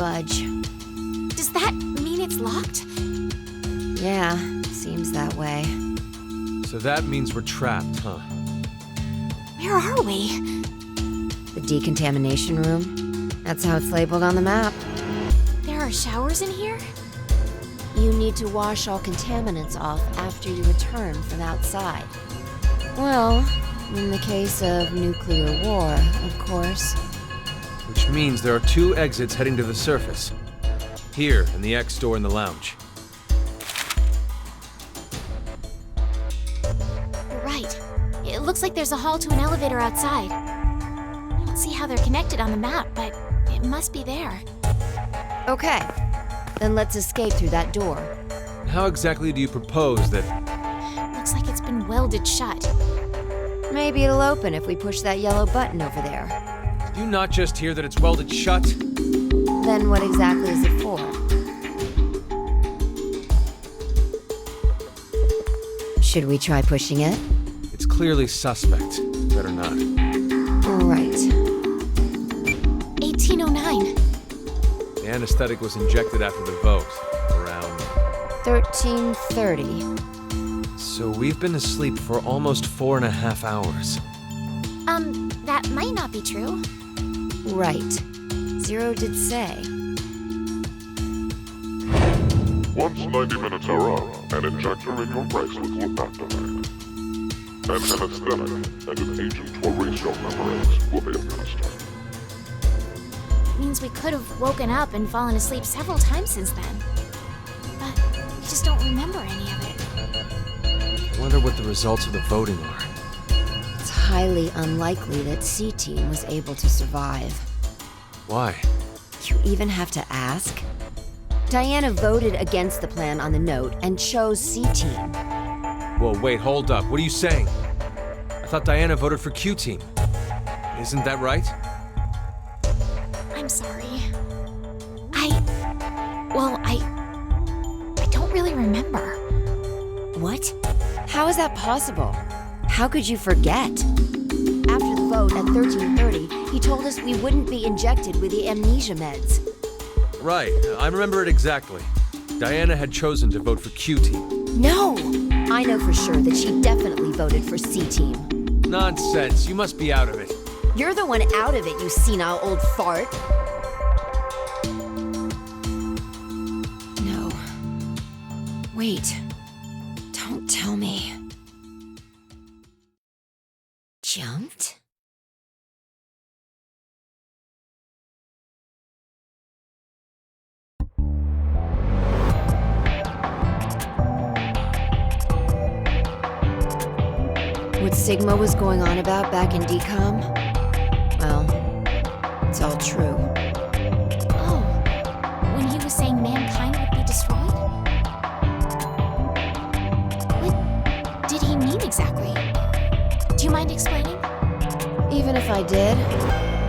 budge. Does that mean it's locked? Yeah, seems that way. So that means we're trapped, huh? Where are we? The decontamination room? That's how it's labeled on the map. There are showers in here? You need to wash all contaminants off after you return from outside. Well, in the case of nuclear war, of course. Which means there are 2 exits heading to the surface. Here, and the X door in the lounge. You're right. It looks like there's a hall to an elevator outside. I don't see how they're connected on the map, but it must be there. Okay, then let's escape through that door. How exactly do you propose that... Looks like it's been welded shut. Maybe it'll open if we push that yellow button over there. Did you not just hear that it's welded shut? Then what exactly is it for? Should we try pushing it? It's clearly suspect. Better not. Right. 1809. The anesthetic was injected after the vote. Around... 1330. So we've been asleep for almost 4.5 hours. That might not be true. Right. Zero did say. Once 90 minutes are up, an injector in your bracelet will activate. An anesthetic and an agent or ratio member X will be administered. Means we could have woken up and fallen asleep several times since then. But we just don't remember any of it. I wonder what the results of the voting are. It's highly unlikely that C-Team was able to survive. Why? You even have to ask? Diana voted against the plan on the note and chose C-Team. Whoa, wait, hold up. What are you saying? I thought Diana voted for Q-Team. Isn't that right? I'm sorry. I don't really remember. What? How is that possible? How could you forget? After the vote at 1330, he told us we wouldn't be injected with the amnesia meds. Right, I remember it exactly. Diana had chosen to vote for Q-Team. No! I know for sure that she definitely voted for C-Team. Nonsense, you must be out of it. You're the one out of it, you senile old fart. No. Wait. Don't tell me. Jumped? What Sigma was going on about back in DCOM? Well, it's all true. Oh, when he was saying mankind would be destroyed? What did he mean exactly? Do you mind explaining? Even if I did,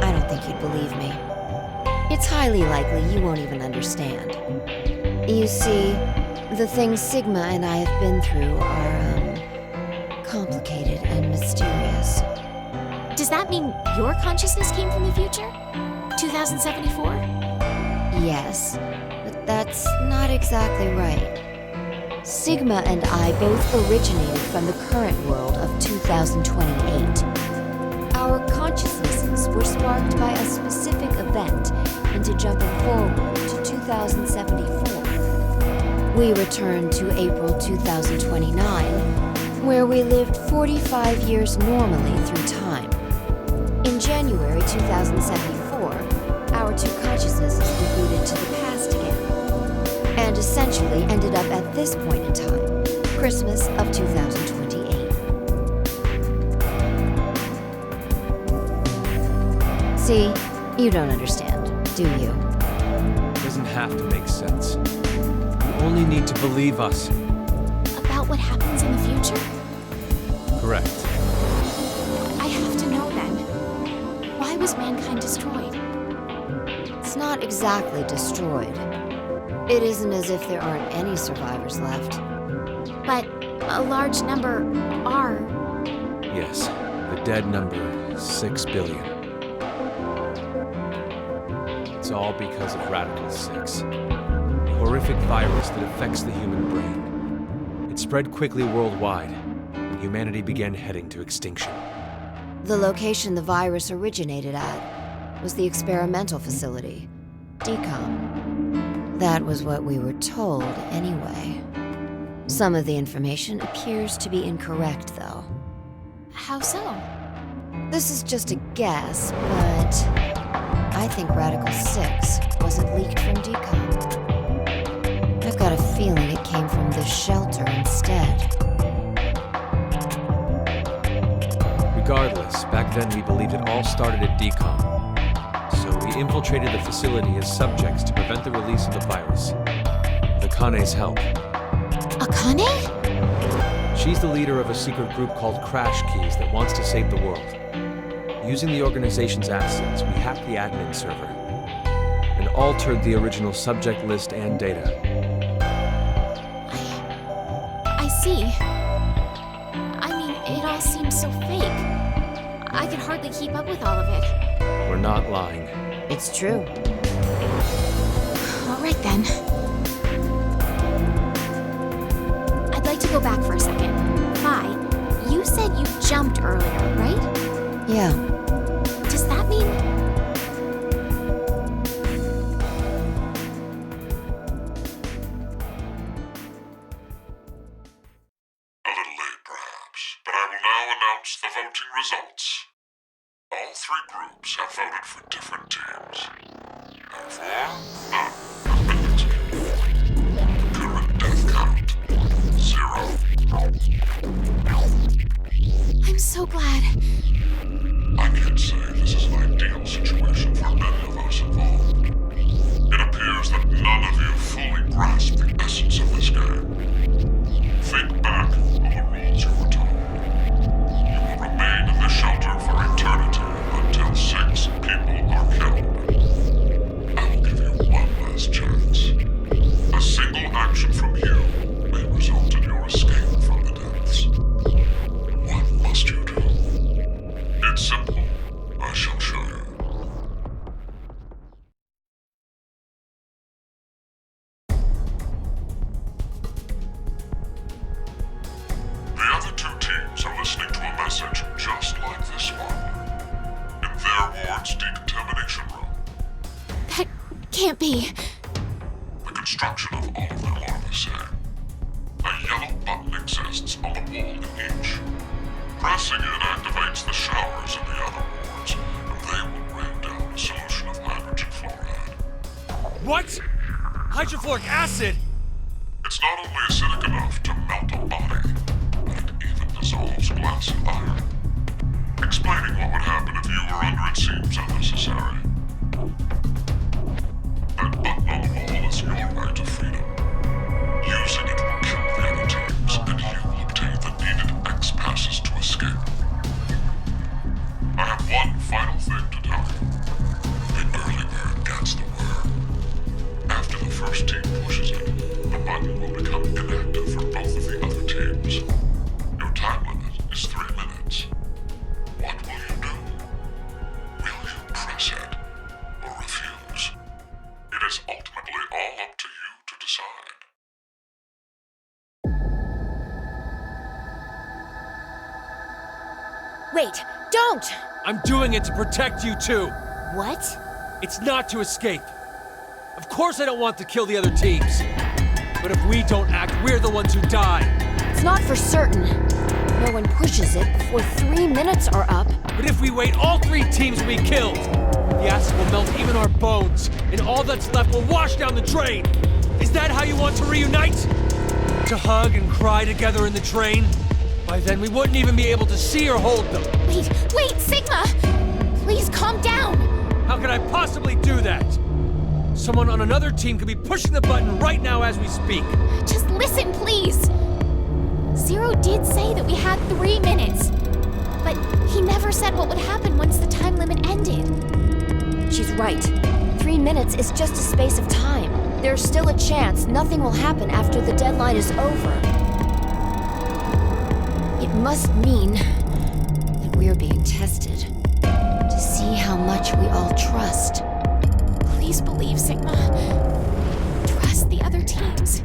I don't think you'd believe me. It's highly likely you won't even understand. You see, the things Sigma and I have been through are, complicated and mysterious. Does that mean your consciousness came from the future? 2074? Yes, but that's not exactly right. Sigma and I both originated from the current world of 2028. Our consciousnesses were sparked by a specific event into jumping forward to 2074. We returned to April 2029, where we lived 45 years normally through time. In January 2074, our two consciousnesses rebooted to the past again, and essentially ended up at this point in time, Christmas of 2028. See, you don't understand, do you? It doesn't have to make sense. You only need to believe us. About what happens in the future? Correct. I have to know then. Why was mankind destroyed? It's not exactly destroyed. It isn't as if there aren't any survivors left. But a large number are. Yes, the dead number 6 billion. It's all because of Radical 6, a horrific virus that affects the human brain. It spread quickly worldwide, and humanity began heading to extinction. The location the virus originated at was the experimental facility, DECOM. That was what we were told, anyway. Some of the information appears to be incorrect, though. How so? This is just a guess, but I think Radical 6 wasn't leaked from DECOM. I've got a feeling it came from this shelter instead. Regardless, back then we believed it all started at DECOM. So we infiltrated the facility as subjects to prevent the release of the virus. With Akane's help. Akane? She's the leader of a secret group called Crash Keys that wants to save the world. Using the organization's assets, we hacked the admin server and altered the original subject list and data. I see. I mean, it all seems so fake. I could hardly keep up with all of it. We're not lying. It's true. All right then. I'd like to go back for a second. Fi, you said you jumped earlier, right? Yeah. Does that mean... A little late, perhaps, but I will now announce the voting results. All three groups have voted for different teams. Therefore, none have been executed. Current death count, 0. I'm so glad. I can't say this is an ideal situation for many of us involved. It appears that none of you fully grasp the essence of this game. Think back on the rules you were told. You will remain in the shelter for eternity until 6 people are killed. I will give you one last chance. A single action from you may result in your escape from the depths. What must you do? It's simple. I shall show you. The other 2 teams are listening to a message just like this one. In their ward's decontamination room. That can't be. The construction of all of them are the same. A yellow button exists on the wall in each. Pressing it activates the showers in the other wards, and they will rain down a solution of hydrogen fluoride. What? Hydrofluoric acid? It's not only acidic enough to melt a body, but it even dissolves glass and iron. Explaining what would happen if you were under it seems unnecessary. That button on the wall is your right to freedom. Using it will kill the other teams, and you will obtain the needed X passes to escape. I have one final thing to tell you. The early bird gets the worm. After the first team pushes it, the button will become inactive for both of the other teams. Your time limit is 3 minutes. What will you do? Will you press it or refuse? It is ultimately all up to you to decide. Wait, don't! I'm doing it to protect you too. What? It's not to escape. Of course I don't want to kill the other teams. But if we don't act, we're the ones who die. It's not for certain. No one pushes it before 3 minutes are up. But if we wait, all 3 teams will be killed. The acid will melt even our bones, and all that's left will wash down the drain. Is that how you want to reunite? To hug and cry together in the train? By then we wouldn't even be able to see or hold them. Wait, Sigma! Please calm down! How could I possibly do that? Someone on another team could be pushing the button right now as we speak. Just listen, please! Zero did say that we had 3 minutes. But he never said what would happen once the time limit ended. She's right. 3 minutes is just a space of time. There's still a chance nothing will happen after the deadline is over. It must mean that we're being tested to see how much we all trust. Please believe, Sigma. Trust the other teams.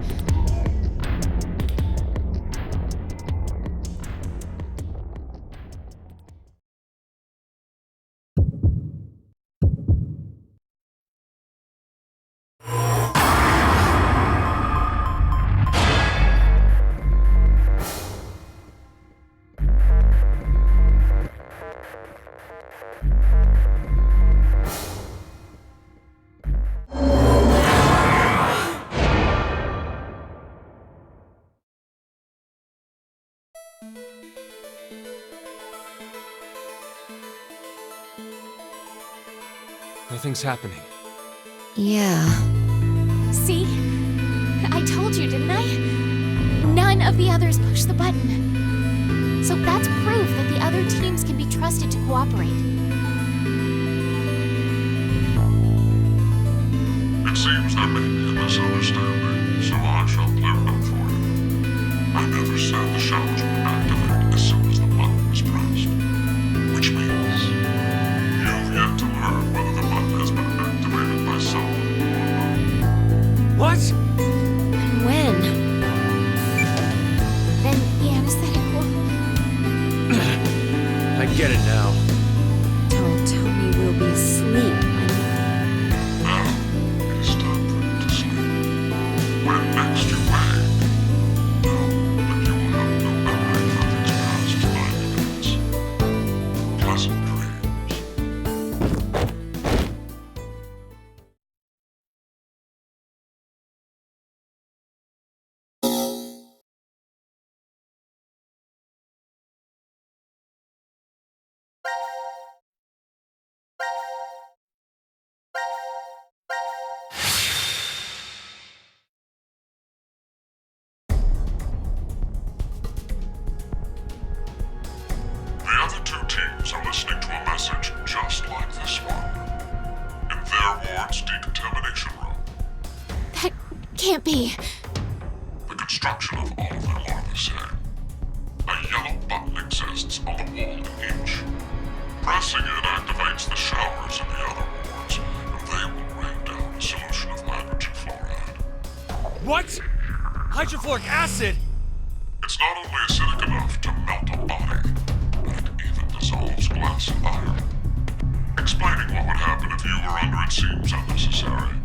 Nothing's happening. Yeah. See? I told you, didn't I? None of the others pushed the button. So that's proof that the other teams can be trusted to cooperate. It seems there may be a misunderstanding, so I shall clear it up for you. I never said the showers would activate as soon as the button was pressed. Which means you've yet to learn whether the button has been activated by someone or not. What? And when? Then the anesthetic will... I get it now. Don't tell me we'll be asleep when... Now, it is time for you to sleep. When next you wake, know that you will have no memory of its past 9 minutes. Pleasant dreams. The other two teams are listening to a message just like this one. In their ward's decontamination room, That can't be. the construction of all of their larvae say. A yellow button exists on the wall in each. Pressing it activates the showers in the other wards, and they will rain down a solution of hydrogen fluoride. What? Hydrofluoric acid? It's not only acidic enough to melt a body, but it even dissolves glass and iron. Explaining what would happen if you were under it seems unnecessary.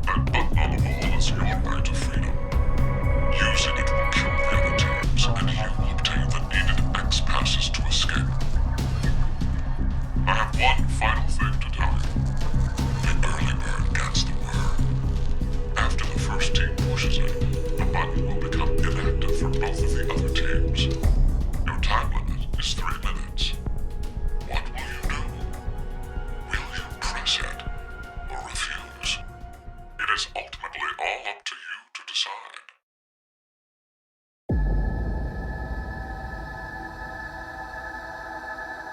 That button on the wall is your way to freedom. Using it will kill the other teams, and you will obtain the needed X passes to escape. I have one final thing to tell you. The early bird gets the worm. After the first team pushes it, the button will become inactive for both of the other teams. Your time limit is 3 minutes. What will you do? Will you press it or refuse? It is ultimately all up to you to decide.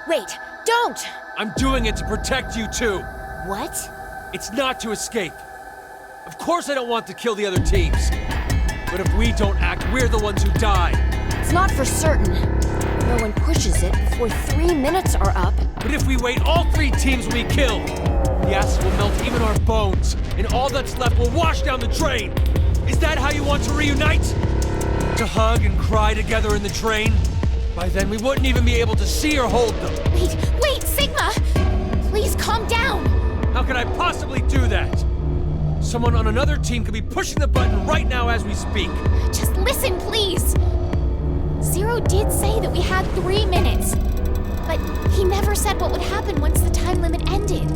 Wait, don't! I'm doing it to protect you too. What? It's not to escape. Of course I don't want to kill the other teams. But if we don't act, we're the ones who die. It's not for certain. No one pushes it before 3 minutes are up. But if we wait, all 3 teams will be killed. The acid will melt even our bones, and all that's left will wash down the drain. Is that how you want to reunite? To hug and cry together in the train? By then, we wouldn't even be able to see or hold them. Wait, Sigma! Please calm down! How can I possibly do that? Someone on another team could be pushing the button right now as we speak. Just listen, please! Zero did say that we had 3 minutes. But he never said what would happen once the time limit ended.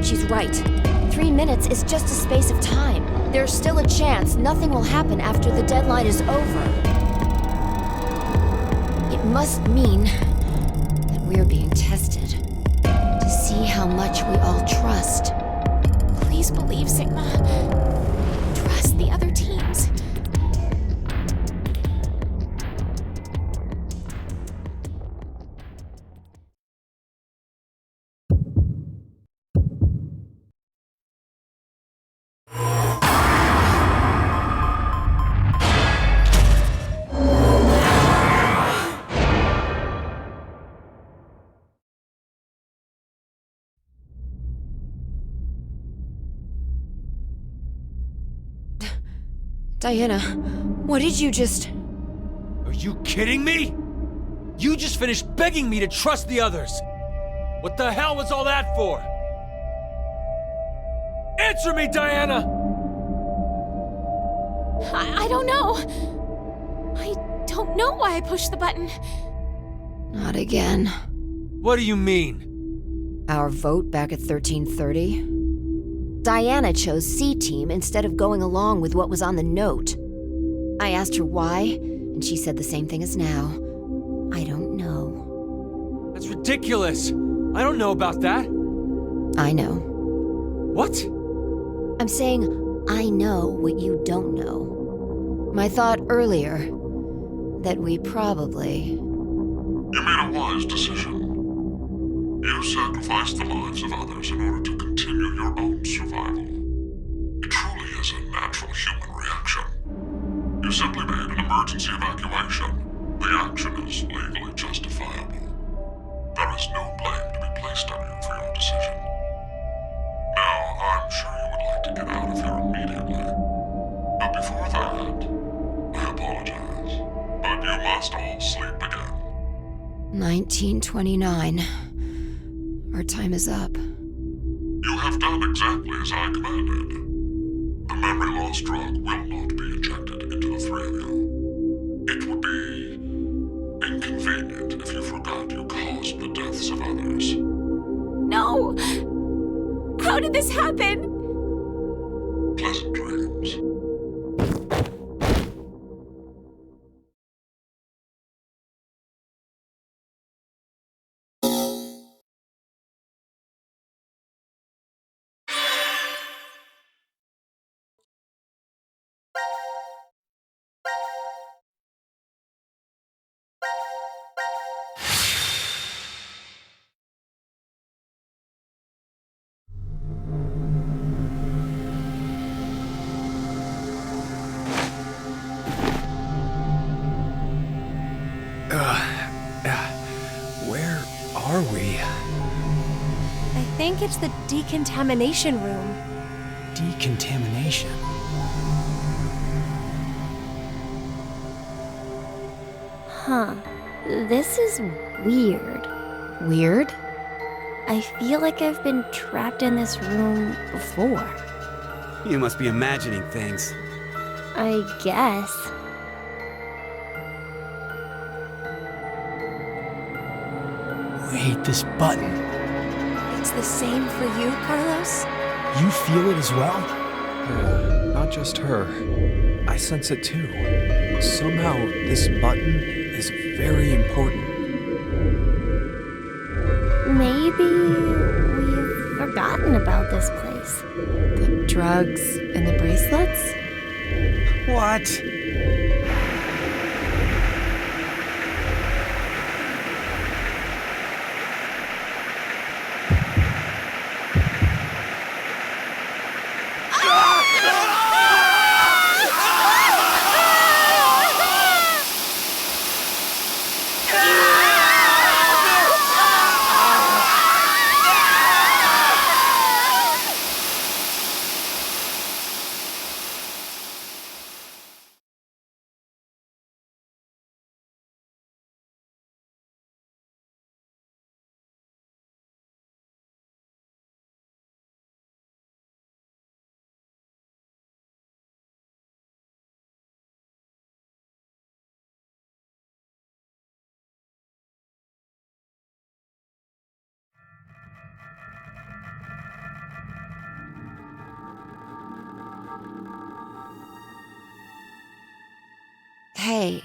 She's right. 3 minutes is just a space of time. There's still a chance nothing will happen after the deadline is over. It must mean that we're being tested to see how much we all trust. Please believe, Sigma. Trust the other teams. Diana, what did you just... Are you kidding me? You just finished begging me to trust the others. What the hell was all that for? Answer me, Diana! I don't know. I don't know why I pushed the button. Not again. What do you mean? Our vote back at 1330? Diana chose C-Team instead of going along with what was on the note. I asked her why, and she said the same thing as now. I don't know. That's ridiculous. I don't know about that. I know. What? I'm saying I know what you don't know. My thought earlier, that we probably... You made a wise decision. You sacrificed the lives of others in order to continue your own survival. It truly is a natural human reaction. You simply made an emergency evacuation. The action is legally justifiable. There is no blame to be placed on you for your decision. Now, I'm sure you would like to get out of here immediately. But before that, I apologize. But you must all sleep again. 1929. Our time is up. You have done exactly as I commanded. The memory loss drug will not be injected into the three of you. It would be inconvenient if you forgot you caused the deaths of others. No! How did this happen? Pleasant dreams. Where are we? I think it's the decontamination room. Decontamination? Huh. This is weird. Weird? I feel like I've been trapped in this room before. You must be imagining things. I guess. Wait, this button. It's the same for you, Carlos? You feel it as well? Not just her. I sense it too. Somehow, this button is very important. Maybe we've forgotten about this place. The drugs and the bracelets? What? Hey,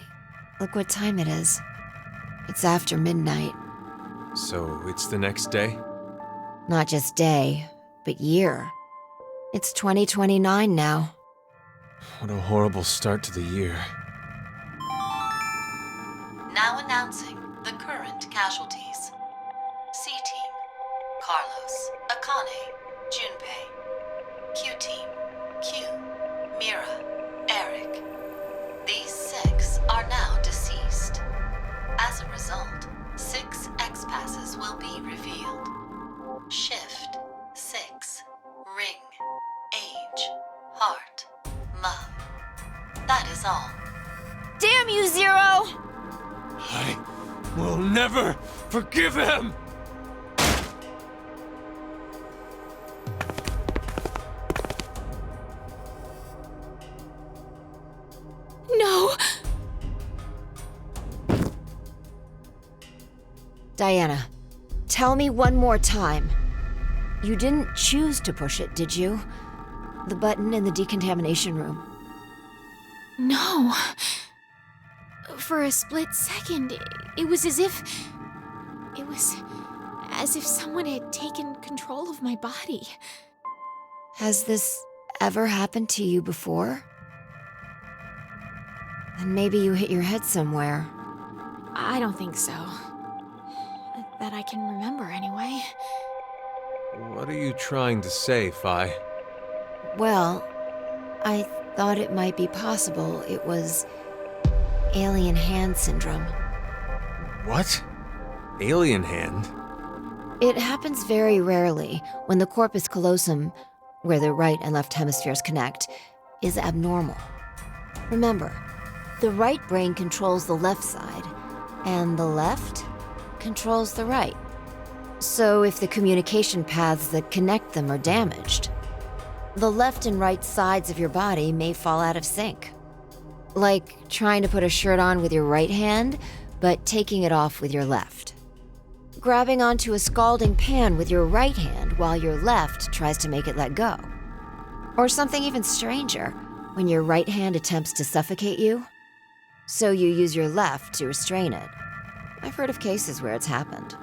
look what time it is. It's after midnight. So, it's the next day? Not just day, but year. It's 2029 now. What a horrible start to the year. Now announcing the current casualties. C-Team, Carlos, Akane, Junpei. Q-Team, Q, Mira, Eric. These 6 are now deceased. As a result, 6 X-Passes will be revealed. Shift, 6, Ring, Age, Heart, Love. That is all. Damn you, Zero! I will never forgive him! No! Diana, tell me one more time. You didn't choose to push it, did you? The button in the decontamination room. No. For a split second, it was as if... It was as if someone had taken control of my body. Has this ever happened to you before? Then maybe you hit your head somewhere. I don't think so. That I can remember, anyway. What are you trying to say, Phi? Well, I thought it might be possible it was alien hand syndrome. What? Alien hand? It happens very rarely when the corpus callosum, where the right and left hemispheres connect, is abnormal. Remember, the right brain controls the left side, and the left controls the right. So if the communication paths that connect them are damaged, the left and right sides of your body may fall out of sync. Like trying to put a shirt on with your right hand, but taking it off with your left. Grabbing onto a scalding pan with your right hand while your left tries to make it let go. Or something even stranger, when your right hand attempts to suffocate you, so you use your left to restrain it. I've heard of cases where it's happened.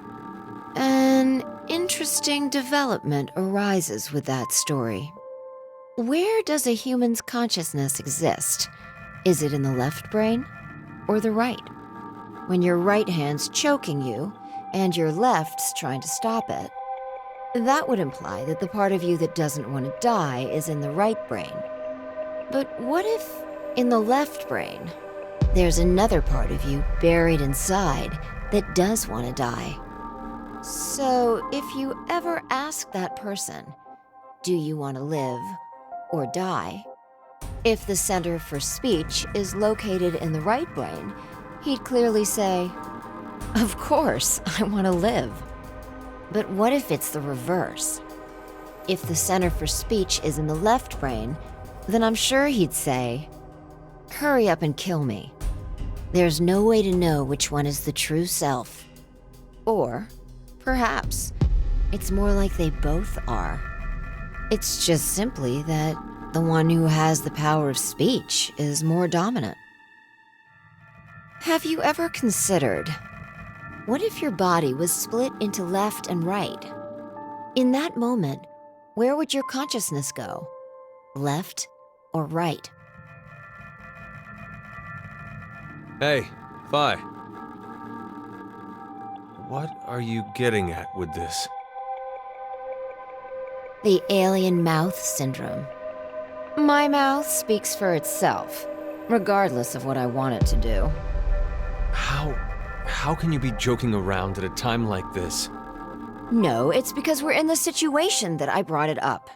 An interesting development arises with that story. Where does a human's consciousness exist? Is it in the left brain or the right? When your right hand's choking you and your left's trying to stop it, that would imply that the part of you that doesn't want to die is in the right brain. But what if, in the left brain, there's another part of you buried inside that does want to die? So, if you ever ask that person, do you want to live or die? If the center for speech is located in the right brain, he'd clearly say, of course, I want to live. But what if it's the reverse? If the center for speech is in the left brain, then I'm sure he'd say, hurry up and kill me. There's no way to know which one is the true self. Or, perhaps, it's more like they both are. It's just simply that the one who has the power of speech is more dominant. Have you ever considered, what if your body was split into left and right? In that moment, where would your consciousness go? Left or right? Hey, Phi. What are you getting at with this? The alien mouth syndrome. My mouth speaks for itself, regardless of what I want it to do. How can you be joking around at a time like this? No, it's because we're in the situation that I brought it up.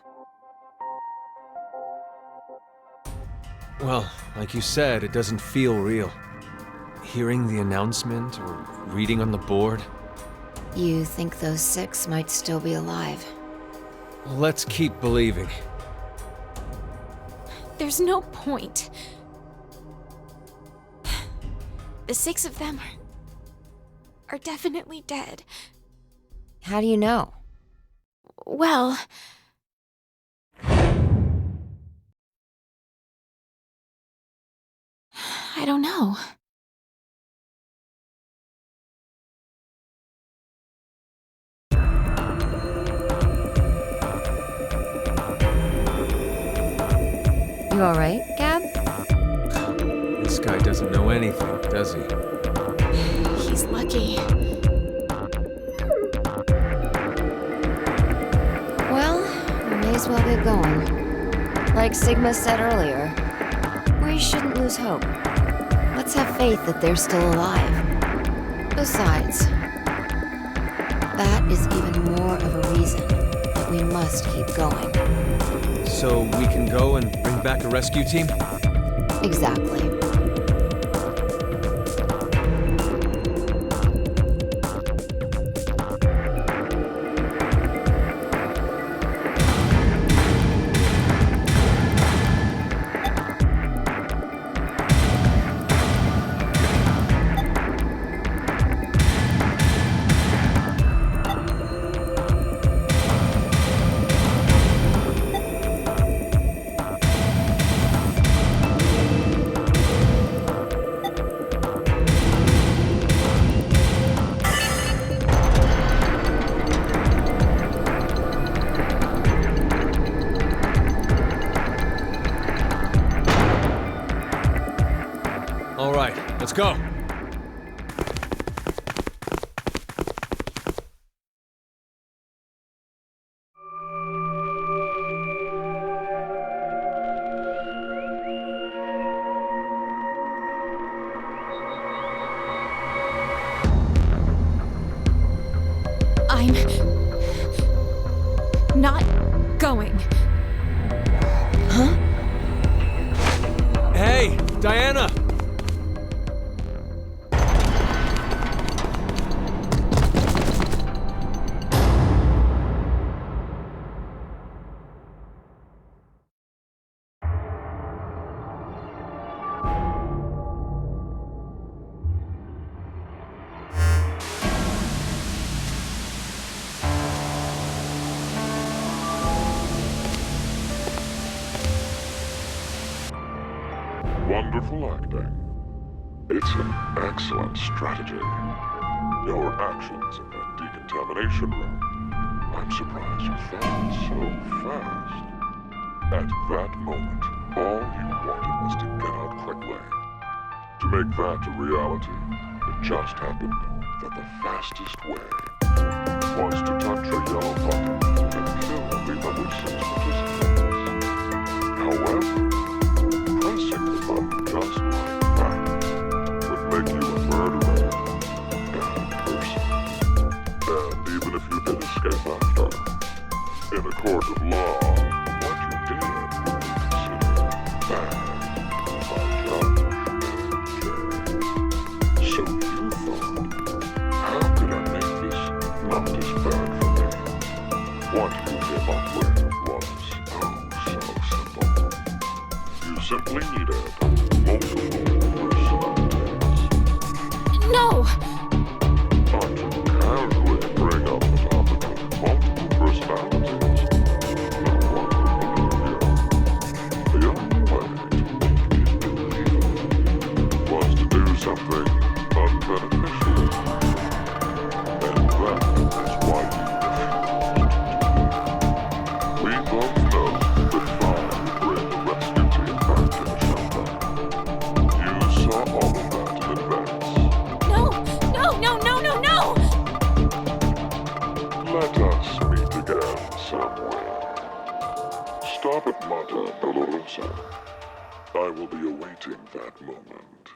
Well, like you said, it doesn't feel real. Hearing the announcement or reading on the board. You think those 6 might still be alive? Let's keep believing. There's no point. The 6 of them are definitely dead. How do you know? Well... I don't know. You alright, Gab? This guy doesn't know anything, does he? He's lucky. Well, we may as well get going. Like Sigma said earlier, we shouldn't lose hope. Let's have faith that they're still alive. Besides, that is even more of a reason that we must keep going. So we can go and bring back a rescue team? Exactly. All right, let's go. I'm not going. Hey, Diana! Wonderful acting. It's an excellent strategy. Your actions in that decontamination room. I'm surprised you found it so fast. At that moment, all you wanted was to get out quickly. To make that a reality, it just happened that the fastest way was to touch a yellow button and kill the other 6 participants. However, pressing the button just like that would make you a murderer and a person. And even if you did escape after, in a court of law, what you did would be considered bad by judge and jury. So you thought, how could I make this not as bad for me? What you came up with was oh so simple. You simply needed multiple personalities. No! Not to casually bring up the topic of multiple personalities. No one would believe you. The only way to make it believable was to do something unbeneficial. And that is why you refused to do it. We both know that fire would bring the rescue team back to the shelter. You saw all of that in advance. No! No, no, no, no, no! Let us meet again somewhere. Stop at Mata Dolorosa. I will be awaiting that moment.